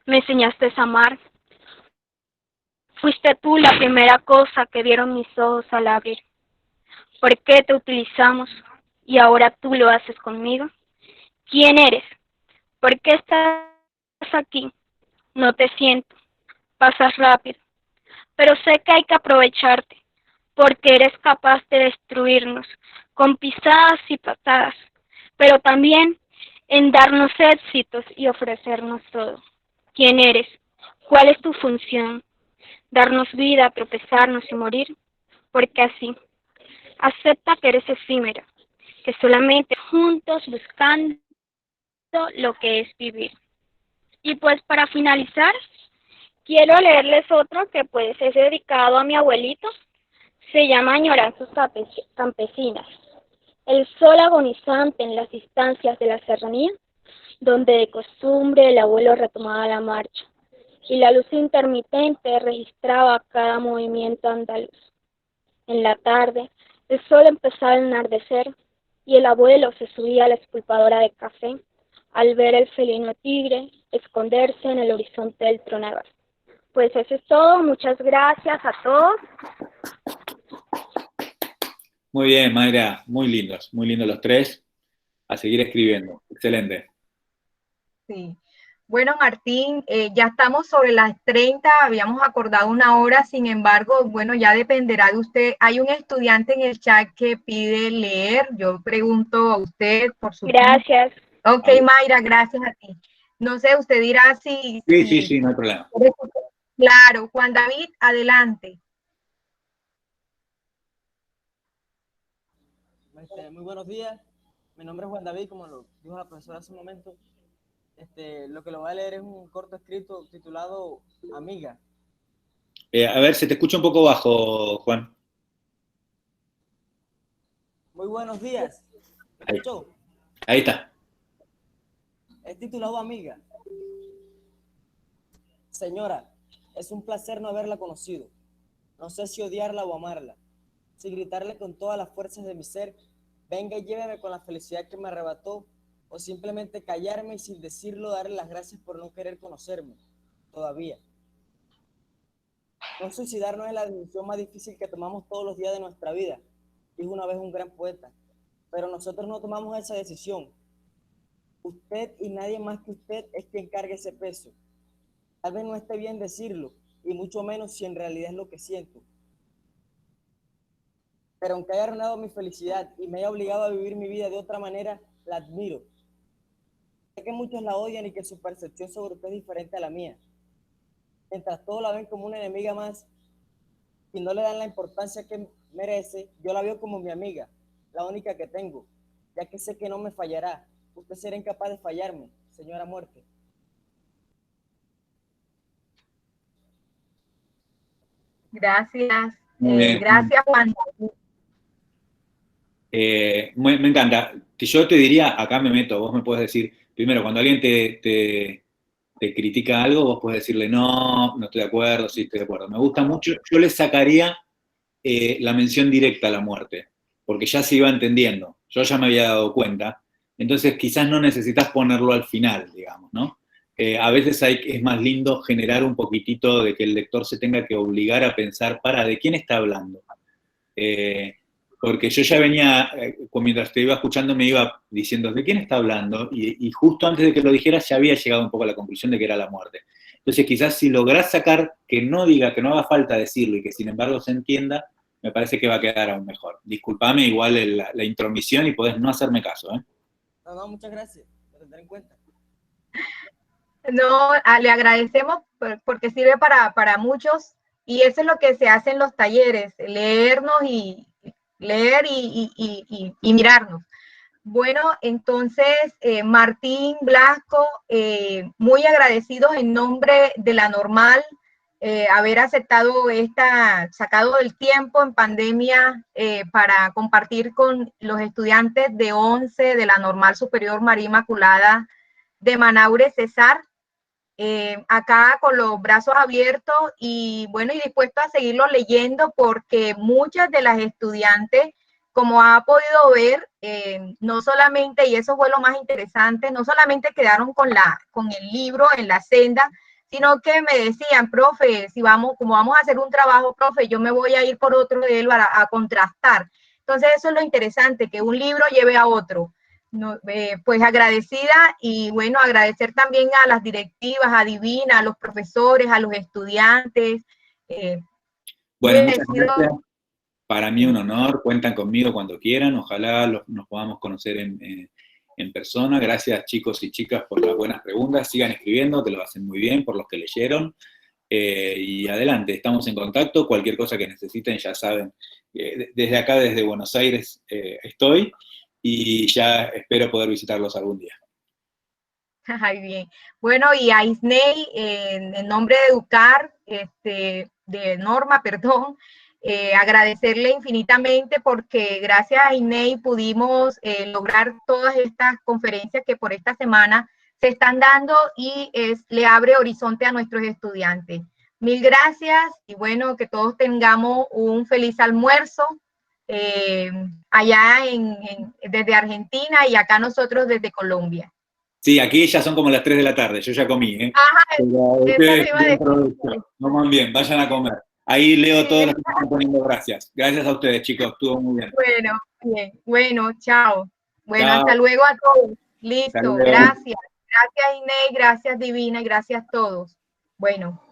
Me enseñaste a amar. Fuiste tú la primera cosa que vieron mis ojos al abrir. ¿Por qué te utilizamos y ahora tú lo haces conmigo? ¿Quién eres? ¿Por qué estás aquí? No te siento. Pasas rápido. Pero sé que hay que aprovecharte, porque eres capaz de destruirnos con pisadas y patadas, pero también en darnos éxitos y ofrecernos todo. ¿Quién eres? ¿Cuál es tu función? Darnos vida, tropezarnos y morir, porque así, acepta que eres efímero, que solamente juntos buscando lo que es vivir. Y pues para finalizar, quiero leerles otro que pues es dedicado a mi abuelito. Se llama Añoranzas Campesinas. El sol agonizante en las distancias de la serranía, donde de costumbre el abuelo retomaba la marcha, y la luz intermitente registraba cada movimiento andaluz. En la tarde, el sol empezaba a enardecer, y el abuelo se subía a la esculpadora de café, al ver el felino tigre esconderse en el horizonte del tronador. Pues eso es todo, muchas gracias a todos. Muy bien, Mayra, muy lindos los tres. A seguir escribiendo, excelente. Sí. Bueno, Martín, ya estamos sobre las 30, habíamos acordado una hora, sin embargo, bueno, ya dependerá de usted. Hay un estudiante en el chat que pide leer, yo pregunto a usted por su... Gracias. Ok, Mayra, gracias a ti. No sé, usted dirá si... Sí, no hay problema. Claro, Juan David, adelante. Muy buenos días, mi nombre es Juan David, como lo dijo la profesora hace un momento. Lo que lo voy a leer es un corto escrito titulado Amiga. A ver, se te escucha un poco bajo, Juan. Muy buenos días. ¿Me escuchó? Ahí está. Es titulado Amiga. Señora, es un placer no haberla conocido. No sé si odiarla o amarla. Si gritarle con todas las fuerzas de mi ser, venga y lléveme con la felicidad que me arrebató, o simplemente callarme y sin decirlo darle las gracias por no querer conocerme, todavía. No suicidarnos es la decisión más difícil que tomamos todos los días de nuestra vida, dijo una vez un gran poeta, pero nosotros no tomamos esa decisión. Usted y nadie más que usted es quien carga ese peso. Tal vez no esté bien decirlo, y mucho menos si en realidad es lo que siento. Pero aunque haya arruinado mi felicidad y me haya obligado a vivir mi vida de otra manera, la admiro. Sé que muchos la odian y que su percepción sobre usted es diferente a la mía. Mientras todos la ven como una enemiga más y no le dan la importancia que merece, yo la veo como mi amiga, la única que tengo, ya que sé que no me fallará. Usted será incapaz de fallarme, señora muerte. Gracias. Gracias, Juan. Me encanta. Yo te diría, acá me meto, vos me puedes decir, primero, cuando alguien te critica algo, vos puedes decirle, no estoy de acuerdo, sí estoy de acuerdo. Me gusta mucho, yo le sacaría la mención directa a la muerte, porque ya se iba entendiendo, yo ya me había dado cuenta, entonces quizás no necesitas ponerlo al final, digamos, ¿no? A veces es más lindo generar un poquitito de que el lector se tenga que obligar a pensar, ¿de quién está hablando? Porque yo ya venía, mientras te iba escuchando me iba diciendo, ¿de quién está hablando? Y justo antes de que lo dijeras ya había llegado un poco a la conclusión de que era la muerte. Entonces quizás si lográs sacar que no diga, que no haga falta decirlo y que sin embargo se entienda, me parece que va a quedar aún mejor. Disculpame igual la intromisión y podés no hacerme caso, ¿eh? No, muchas gracias, lo tendré en cuenta. No, le agradecemos porque sirve para muchos y eso es lo que se hace en los talleres, leernos y leer y mirarnos. Bueno, entonces, Martín Blasco, muy agradecidos en nombre de la Normal, haber aceptado sacado el tiempo en pandemia para compartir con los estudiantes de 11 de la Normal Superior María Inmaculada de Manaure, Cesar. Acá con los brazos abiertos y bueno, y dispuesto a seguirlo leyendo porque muchas de las estudiantes, como ha podido ver, no solamente, y eso fue lo más interesante, no solamente quedaron con el libro en la senda, sino que me decían, profe, como vamos a hacer un trabajo, profe, yo me voy a ir por otro de él a contrastar. Entonces eso es lo interesante, que un libro lleve a otro. No, pues agradecida y bueno, agradecer también a las directivas, a Divina, a los profesores, a los estudiantes. Bueno, muchas gracias. Para mí un honor, cuentan conmigo cuando quieran, ojalá nos podamos conocer en persona. Gracias chicos y chicas por las buenas preguntas, sigan escribiendo, que lo hacen muy bien, por los que leyeron. Y adelante, estamos en contacto, cualquier cosa que necesiten ya saben, desde acá, desde Buenos Aires estoy. Y ya espero poder visitarlos algún día. Ay, bien. Bueno, y a Isney, en nombre de Educar, de Norma, perdón, agradecerle infinitamente porque gracias a Isney pudimos lograr todas estas conferencias que por esta semana se están dando y le abre horizonte a nuestros estudiantes. Mil gracias y bueno, que todos tengamos un feliz almuerzo. Allá desde Argentina y acá nosotros desde Colombia. Sí, aquí ya son como las 3 de la tarde, yo ya comí, ¿eh? Ajá, ustedes coman bien, vayan a comer. Ahí leo todos los que están poniendo gracias. Gracias a ustedes, chicos, estuvo muy bien. Bueno, bien, bueno, chao. Bueno, chao. Hasta luego a todos. Listo, gracias. Gracias Inés, gracias Divina y gracias a todos. Bueno.